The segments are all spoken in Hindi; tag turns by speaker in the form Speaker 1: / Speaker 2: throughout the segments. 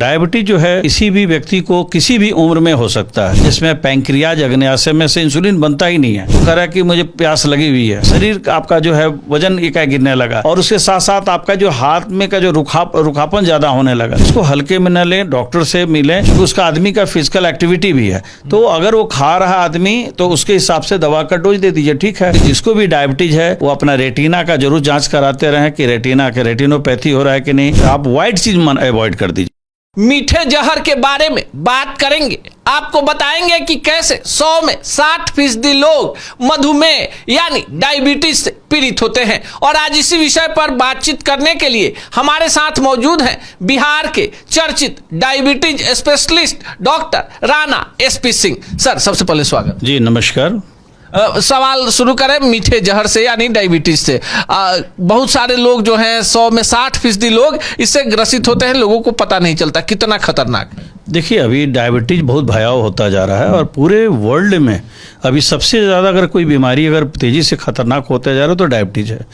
Speaker 1: डायबिटीज जो है किसी भी व्यक्ति को किसी भी उम्र में हो सकता है, जिसमें पैंक्रियाज अग्न्याशय में से इंसुलिन बनता ही नहीं है। वो कह रहा है कि मुझे प्यास लगी हुई है, शरीर आपका जो है वजन एकाएक गिरने लगा और उसके साथ साथ आपका जो हाथ में का जो रुखापन ज्यादा होने लगा। इसको हल्के में न लें, डॉक्टर से मिलें, क्योंकि उसका आदमी का फिजिकल एक्टिविटी भी है। तो अगर वो खा रहा आदमी तो उसके हिसाब से दवा का डोज दे दीजिए, ठीक है। जिसको भी डायबिटीज है वो अपना रेटिना का जरूर जांच कराते रहें कि रेटिना के रेटिनोपैथी हो रहा है कि नहीं। आप व्हाइट चीज अवॉइड कर दीजिए।
Speaker 2: मीठे जहर के बारे में बात करेंगे। आपको बताएंगे कि कैसे 100 में 60% लोग मधुमेह यानी डायबिटीज से पीड़ित होते हैं। और आज इसी विषय पर बातचीत करने के लिए हमारे साथ मौजूद हैं बिहार के चर्चित diabetes specialist doctor Rana SP Singh. Sir, सबसे पहले स्वागत।
Speaker 1: जी नमस्कार।
Speaker 2: सवाल शुरू करें मीठे जहर से यानी डायबिटीज से। बहुत सारे लोग जो हैं 100 में 60% लोग इससे ग्रसित होते हैं, लोगों को पता नहीं चलता कितना खतरनाक है।
Speaker 1: देखिए, अभी डायबिटीज बहुत भयावह होता जा रहा है और पूरे वर्ल्ड में अभी सबसे ज़्यादा अगर कोई बीमारी अगर तेज़ी से खतरनाक होता जा रहा है तो डायबिटीज है,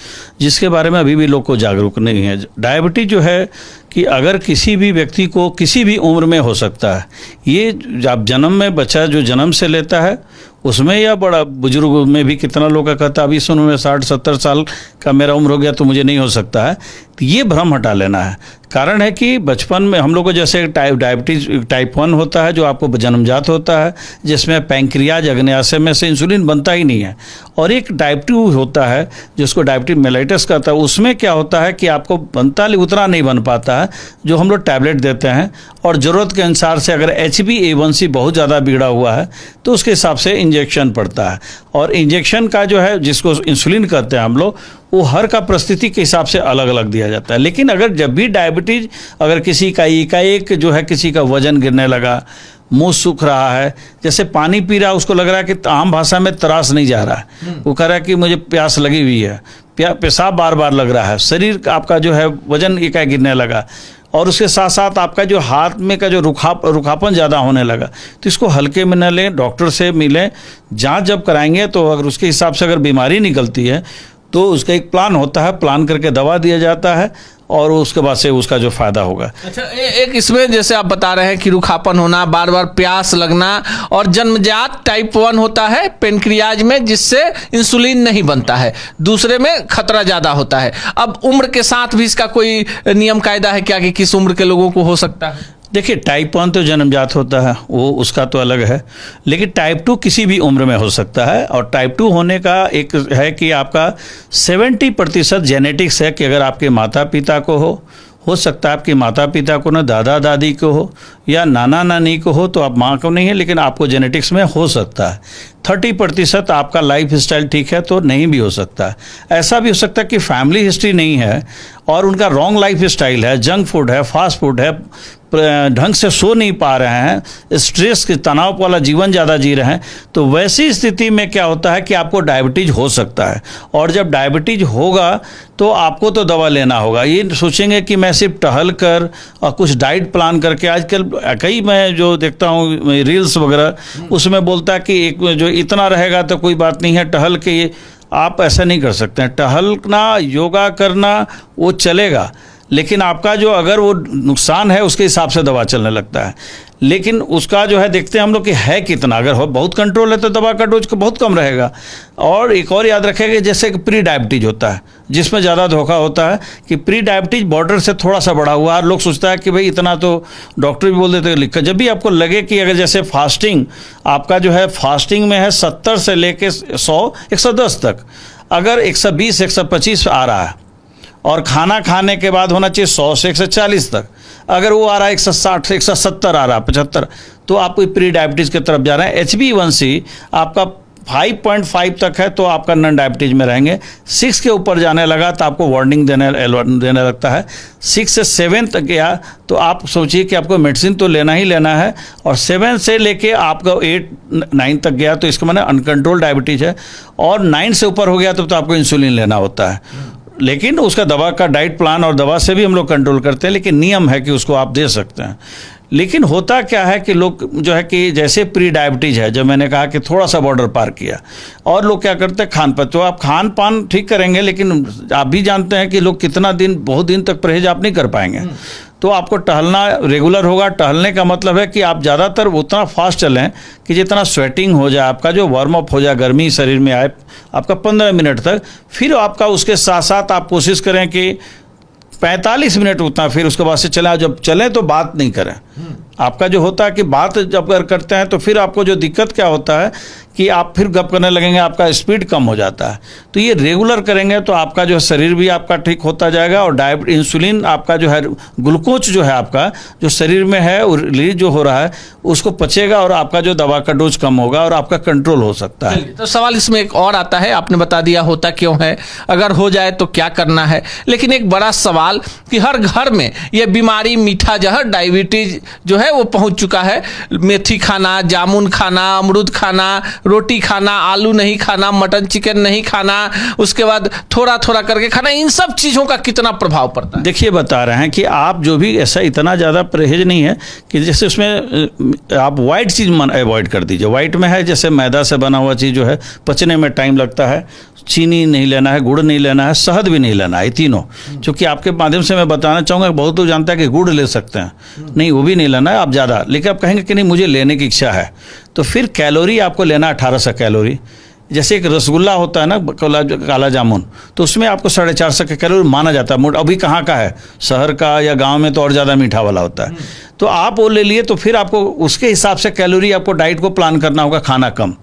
Speaker 1: जिसके बारे में अभी भी लोग को जागरूक नहीं है। डायबिटीज जो है कि अगर किसी भी व्यक्ति को किसी भी उम्र में हो सकता है। ये जब जन्म में बच्चा जो जन्म से लेता है उसमें या बड़ा बुजुर्ग में भी कितना लोग का कहता है अभी सुनो मैं 60-70 साल का मेरा उम्र हो गया तो मुझे नहीं हो सकता है। तो ये भ्रम हटा लेना है। कारण है कि बचपन में हम लोग को जैसे डायबिटीज टाइप 1 होता है जो आपको जन्मजात होता है, जिसमें पैंक्रियाज अग्न्याशय में से इंसुलिन बनता ही नहीं है। और एक टाइप 2 होता है जिसको डायबिटीज मेलाइटस कहता है। उसमें क्या होता है कि आपको बनता उतना नहीं बन पाता है, जो हम लोग टैबलेट देते हैं और ज़रूरत के अनुसार से अगर HbA1c बहुत ज़्यादा बिगड़ा हुआ है तो उसके हिसाब से इंजेक्शन पड़ता है। और इंजेक्शन का जो है जिसको इंसुलिन कहते हैं हम लोग, वो हर का परिस्थिति के हिसाब से अलग अलग दिया जाता है। लेकिन अगर जब भी डायबिटीज अगर किसी का एकाएक जो है किसी का वजन गिरने लगा, मुंह सूख रहा है, जैसे पानी पी रहा है उसको लग रहा है कि आम भाषा में तरास नहीं जा रहा है, वो कह रहा है कि मुझे प्यास लगी हुई है, पेशाब बार बार लग रहा है, शरीर आपका जो है वजन एकाएक गिरने लगा और उसके साथ साथ आपका जो हाथ में का जो रुखापन ज़्यादा होने लगा। तो इसको हल्के में न लें, डॉक्टर से मिलें, जांच जब कराएंगे तो अगर उसके हिसाब से अगर बीमारी निकलती है तो उसका एक प्लान होता है, प्लान करके दवा दिया जाता है और उसके बाद से उसका जो फायदा होगा।
Speaker 2: अच्छा, एक इसमें जैसे आप बता रहे हैं कि रुखापन होना, बार बार प्यास लगना और जन्मजात टाइप 1 होता है पेनक्रियाज में जिससे इंसुलिन नहीं बनता है, दूसरे में खतरा ज़्यादा होता है। अब उम्र के साथ भी इसका कोई नियम कायदा है क्या कि किस उम्र के लोगों को हो सकता है?
Speaker 1: देखिए, टाइप 1 तो जन्मजात होता है, वो उसका तो अलग है, लेकिन टाइप 2 किसी भी उम्र में हो सकता है। और टाइप 2 होने का एक है कि आपका 70% जेनेटिक्स है कि अगर आपके माता पिता को हो सकता है आपके माता पिता को ना, दादा दादी को हो या नाना नानी को हो, तो आप माँ को नहीं है लेकिन आपको जेनेटिक्स में हो सकता है। 30% आपका लाइफ स्टाइल ठीक है तो नहीं भी हो सकता है। ऐसा भी हो सकता है कि फैमिली हिस्ट्री नहीं है और उनका रॉन्ग लाइफ स्टाइल है, जंक फूड है, फास्ट फूड है, ढंग से सो नहीं पा रहे हैं, स्ट्रेस के तनाव वाला जीवन ज़्यादा जी रहे हैं, तो वैसी स्थिति में क्या होता है कि आपको डायबिटीज हो सकता है। और जब डायबिटीज होगा तो आपको तो दवा लेना होगा। ये सोचेंगे कि मैं सिर्फ टहल कर और कुछ डाइट प्लान करके, आजकल कई मैं जो देखता हूँ रील्स वगैरह उसमें बोलता है कि एक जो इतना रहेगा तो कोई बात नहीं है, टहल के आप ऐसा नहीं कर सकते हैं। टहलना, योगा करना वो चलेगा, लेकिन आपका जो अगर वो नुकसान है उसके हिसाब से दवा चलने लगता है। लेकिन उसका जो है देखते हैं हम लोग कि है कितना, अगर हो बहुत कंट्रोल है तो दवा का डोज बहुत कम रहेगा। और एक और याद रखेगा जैसे कि प्री डायबिटीज होता है जिसमें ज़्यादा धोखा होता है कि प्री डायबिटीज बॉर्डर से थोड़ा सा बढ़ा हुआ है, लोग सोचता है कि भाई इतना, तो डॉक्टर भी बोल देते हैं लिखकर। जब भी आपको लगे कि अगर जैसे फास्टिंग आपका जो है फास्टिंग में है 70 से लेके 100-110 तक, अगर 120-125 आ रहा है और खाना खाने के बाद होना चाहिए 100 से 140 तक, अगर वो आ रहा है 160 170 आ रहा है 75, तो आप कोई प्री डायबिटीज़ की तरफ जा रहे हैं। HbA1c आपका 5.5 तक है तो आपका नॉन डायबिटीज में रहेंगे। 6 के ऊपर जाने लगा तो आपको वार्निंग देने लगता है। 6 से 7 तक गया तो आप सोचिए कि आपको मेडिसिन तो लेना ही लेना है। और 7 से लेके आपका 8-9 तक गया तो इसका माने अनकंट्रोल डायबिटीज है। और 9 से ऊपर हो गया तो आपको इंसुलिन लेना होता है। लेकिन उसका दवा का डाइट प्लान और दवा से भी हम लोग कंट्रोल करते हैं, लेकिन नियम है कि उसको आप दे सकते हैं। लेकिन होता क्या है कि लोग जो है कि जैसे प्री डायबिटीज है, जब मैंने कहा कि थोड़ा सा बॉर्डर पार किया, और लोग क्या करते हैं खान पान, तो आप खान पान ठीक करेंगे लेकिन आप भी जानते हैं कि लोग कितना दिन, बहुत दिन तक परहेज आप नहीं कर पाएंगे। तो आपको टहलना रेगुलर होगा। टहलने का मतलब है कि आप ज़्यादातर उतना फास्ट चलें कि जितना स्वेटिंग हो जाए, आपका जो वार्म अप हो जाए, गर्मी शरीर में आए आपका 15 मिनट तक। फिर आपका उसके साथ साथ आप कोशिश करें कि 45 मिनट उतना, फिर उसके बाद से चलें। जब चलें तो बात नहीं करें। आपका जो होता है कि बात जब अगर करते हैं तो फिर आपको जो दिक्कत क्या होता है कि आप फिर गप करने लगेंगे, आपका स्पीड कम हो जाता है। तो ये रेगुलर करेंगे तो आपका जो शरीर भी आपका ठीक होता जाएगा, और इंसुलिन आपका जो है, ग्लूकोज जो है आपका जो शरीर में है रिलीज जो हो रहा है उसको पचेगा, और आपका जो दवा का डोज कम होगा और आपका कंट्रोल हो सकता है।
Speaker 2: तो सवाल इसमें एक और आता है, आपने बता दिया होता क्यों है, अगर हो जाए तो क्या करना है, लेकिन एक बड़ा सवाल कि हर घर में ये बीमारी मीठा जहर डायबिटीज जो है वो पहुंच चुका है। मेथी खाना, जामुन खाना, अमरूद खाना, रोटी खाना, आलू नहीं खाना, मटन चिकन नहीं खाना, उसके बाद थोड़ा थोड़ा करके खाना, इन सब चीज़ों का कितना प्रभाव पड़ता है?
Speaker 1: देखिए, बता रहे हैं कि आप जो भी ऐसा इतना ज़्यादा परहेज नहीं है कि जैसे उसमें आप वाइट चीज़ अवॉइड कर दीजिए। वाइट में है जैसे मैदा से बना हुआ चीज़ जो है पचने में टाइम लगता है, चीनी नहीं लेना है, गुड़ नहीं लेना है, शहद भी नहीं लेना है, तीनों। क्योंकि आपके माध्यम से मैं बताना चाहूँगा, बहुत लोग जानता है कि गुड़ ले सकते हैं, नहीं वो भी नहीं लेना है आप ज़्यादा। लेकिन आप कहेंगे कि नहीं मुझे लेने की इच्छा है, तो फिर कैलोरी आपको लेना 1800 कैलोरी। जैसे एक रसगुल्ला होता है ना, काला जामुन, तो उसमें आपको 450 कैलोरी माना जाता है। अभी कहाँ का है, शहर का या गांव में तो और ज़्यादा मीठा वाला होता है। तो आप वो ले लिए तो फिर आपको उसके हिसाब से कैलोरी आपको डाइट को प्लान करना होगा, खाना कम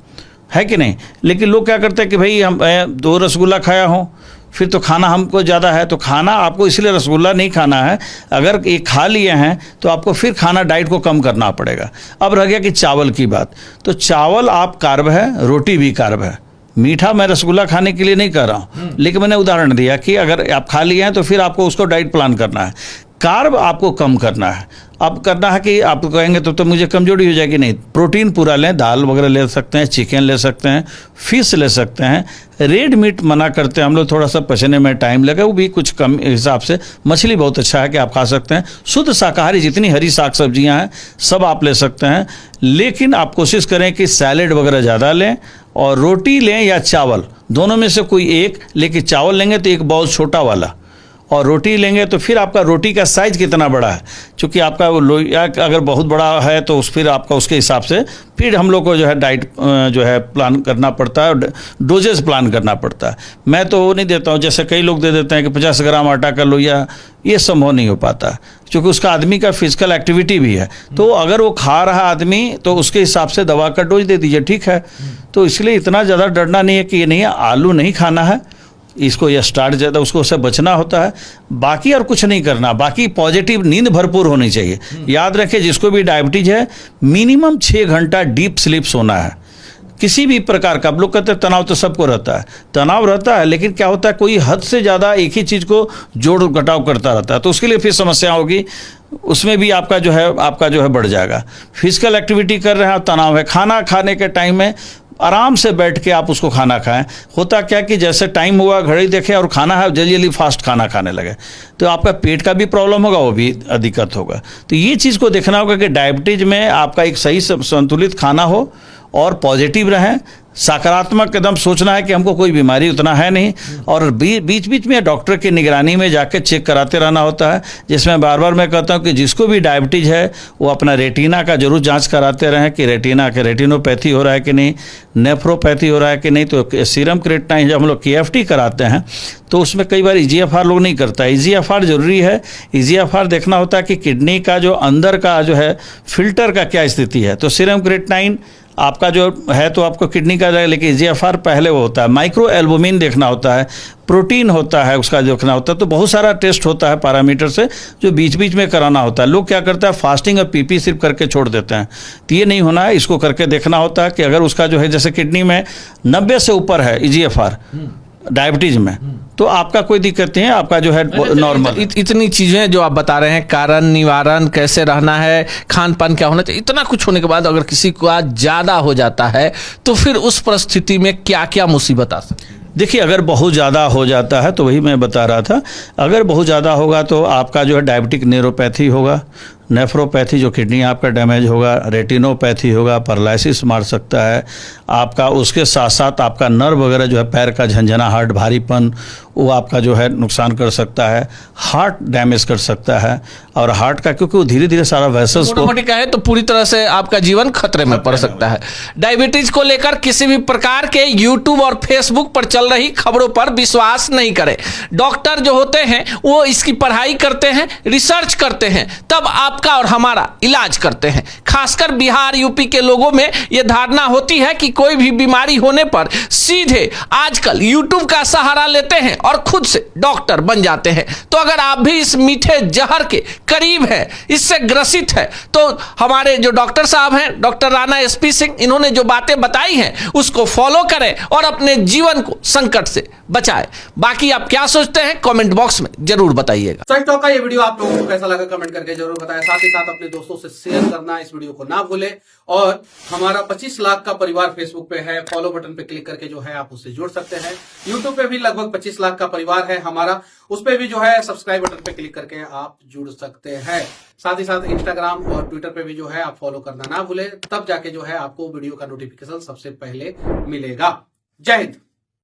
Speaker 1: है कि नहीं। लेकिन लोग क्या करते हैं कि भाई हम 2 रसगुल्ला खाया हूँ, फिर तो खाना हमको ज़्यादा है, तो खाना आपको इसलिए रसगुल्ला नहीं खाना है। अगर ये खा लिए हैं तो आपको फिर खाना डाइट को कम करना पड़ेगा। अब रह गया कि चावल की बात, तो चावल आप कार्ब है, रोटी भी कार्ब है। मीठा मैं रसगुल्ला खाने के लिए नहीं कह रहा हूँ, लेकिन मैंने उदाहरण दिया कि अगर आप खा लिए हैं तो फिर आपको उसको डाइट प्लान करना है। कार्ब आपको कम करना है। अब करना है कि आप कहेंगे तो मुझे कमजोरी हो जाएगी, नहीं, प्रोटीन पूरा लें, दाल वगैरह ले सकते हैं, चिकन ले सकते हैं, फिश ले सकते हैं। रेड मीट मना करते हैं हम लोग, थोड़ा सा पचने में टाइम लगे, वो भी कुछ कम हिसाब से। मछली बहुत अच्छा है कि आप खा सकते हैं। शुद्ध शाकाहारी जितनी हरी साग सब्जियां हैं सब आप ले सकते हैं, लेकिन आप कोशिश करें कि सैलेड वगैरह ज़्यादा लें, और रोटी लें या चावल, दोनों में से कोई एक। लेकिन चावल लेंगे तो एक बाउल छोटा वाला, और रोटी लेंगे तो फिर आपका रोटी का साइज़ कितना बड़ा है, क्योंकि आपका वो लोहिया अगर बहुत बड़ा है तो फिर आपका उसके हिसाब से फिर हम लोग को जो है डाइट जो है प्लान करना पड़ता है, और डोजेस प्लान करना पड़ता है। मैं तो वो नहीं देता हूँ, जैसे कई लोग दे देते हैं कि 50 ग्राम आटा का लोहिया, ये संभव नहीं हो पाता, क्योंकि उसका आदमी का फिजिकल एक्टिविटी भी है। तो अगर वो खा रहा आदमी तो उसके हिसाब से दवा का डोज दे दीजिए, ठीक है। तो इसलिए इतना ज़्यादा डरना नहीं है कि ये नहीं है, आलू नहीं खाना है, इसको या स्टार्ट ज़्यादा उसको उससे बचना होता है, बाकी और कुछ नहीं करना। बाकी पॉजिटिव नींद भरपूर होनी चाहिए। याद रखें, जिसको भी डायबिटीज है मिनिमम 6 घंटा डीप स्लीप सोना है। किसी भी प्रकार का, आप लोग कहते हैं तनाव तो सबको रहता है, तनाव रहता है, लेकिन क्या होता है कोई हद से ज़्यादा एक ही चीज़ को जोड़ घटाव करता रहता है, तो उसके लिए फिर समस्या होगी, उसमें भी आपका जो है बढ़ जाएगा। फिजिकल एक्टिविटी कर रहे हैं, तनाव है, खाना खाने के टाइम में आराम से बैठ के आप उसको खाना खाएं। होता क्या कि जैसे टाइम हुआ घड़ी देखें और खाना है, जल्दी जल्दी फास्ट खाना खाने लगे, तो आपका पेट का भी प्रॉब्लम होगा, वो भी दिक्कत होगा। तो ये चीज़ को देखना होगा कि डायबिटीज में आपका एक सही संतुलित खाना हो, और पॉजिटिव रहें, सकारात्मक कदम सोचना है कि हमको कोई बीमारी उतना है नहीं, और बीच बीच में डॉक्टर की निगरानी में जाकर चेक कराते रहना होता है। जिसमें बार बार मैं कहता हूं कि जिसको भी डायबिटीज़ है वो अपना रेटिना का जरूर जांच कराते रहें कि रेटिना के रेटिनोपैथी हो रहा है कि नहीं, नेफ्रोपैथी हो रहा है कि नहीं। तो सीरम क्रिएटिनिन जब हम लोग KFT कराते हैं तो उसमें कई बार EGFR लोग नहीं करता। EGFR जरूरी है। EGFR देखना होता है कि किडनी का जो अंदर का जो है फिल्टर का क्या स्थिति है। तो सीरम क्रिएटिनिन आपका जो है तो आपको किडनी का जाएगा, लेकिन EGFR पहले वो होता है। माइक्रो एल्बुमिन देखना होता है, प्रोटीन होता है उसका देखना होता है। तो बहुत सारा टेस्ट होता है पैरामीटर से, जो बीच बीच में कराना होता है। लोग क्या करते हैं, फास्टिंग और PP सिर्फ करके छोड़ देते हैं, तो ये नहीं होना है। इसको करके देखना होता है कि अगर उसका जो है जैसे किडनी में 90 से ऊपर है EGFR डायबिटीज में, तो आपका कोई दिक्कत नहीं है, आपका जो है नॉर्मल।
Speaker 2: इतनी चीजें जो आप बता रहे हैं, कारण निवारण कैसे रहना है, खान पान क्या होना चाहिए, इतना कुछ होने के बाद अगर किसी को आज ज्यादा हो जाता है तो फिर उस परिस्थिति में क्या क्या मुसीबत आ सकती है?
Speaker 1: देखिए, अगर बहुत ज़्यादा हो जाता है तो वही मैं बता रहा था, अगर बहुत ज़्यादा होगा तो आपका जो है डायबिटिक न्यूरोपैथी होगा, नेफ्रोपैथी जो किडनी आपका डैमेज होगा, रेटिनोपैथी होगा, पैरालिसिस मार सकता है आपका। उसके साथ साथ आपका नर्व वगैरह जो है, पैर का झंझनाहट, भारीपन, वो आपका जो है नुकसान कर सकता है। हार्ट डैमेज कर सकता है, और हार्ट का क्योंकि वो धीरे धीरे सारा वेसल्स को
Speaker 2: मोटी कहे तो पूरी तरह से आपका जीवन खतरे में पड़ सकता है। डायबिटीज को लेकर किसी भी प्रकार के यूट्यूब और फेसबुक पर चल रही खबरों पर विश्वास नहीं करें। डॉक्टर जो होते हैं वो इसकी पढ़ाई करते हैं, रिसर्च करते हैं, तब आपका और हमारा इलाज करते हैं। खासकर बिहार यूपी के लोगों में यह धारणा होती है कि कोई भी बीमारी होने पर सीधे आजकल यूट्यूब का सहारा लेते हैं और खुद से डॉक्टर बन जाते हैं। तो अगर आप भी इस मीठे जहर के करीब है, इससे ग्रसित है, तो हमारे जो डॉक्टर साहब हैं, डॉक्टर राणा एसपी सिंह, इन्होंने जो बातें बताई हैं उसको फॉलो करें और अपने जीवन को संकट से बचाएं। बाकी आप क्या सोचते हैं कमेंट बॉक्स में जरूर बताइएगा।
Speaker 3: सच टॉक का ये वीडियो आप लोगों को कैसा लगा कमेंट करके जरूर बताएं। साथ ही साथ अपने दोस्तों से शेयर करना इस वीडियो को ना भूलें, और हमारा 25 लाख का परिवार फेसबुक पे है, फॉलो बटन पे क्लिक करके जो है आप उससे जुड़ सकते हैं। यूट्यूब पे भी लगभग 25 लाख का परिवार है हमारा, उस पे भी जो है सब्सक्राइब बटन पे क्लिक करके आप जुड़ सकते हैं। साथ ही साथ इंस्टाग्राम और ट्विटर पे भी जो है आप फॉलो करना ना भूलें, तब जाके जो है आपको वीडियो का नोटिफिकेशन सबसे पहले मिलेगा। जय हिंद।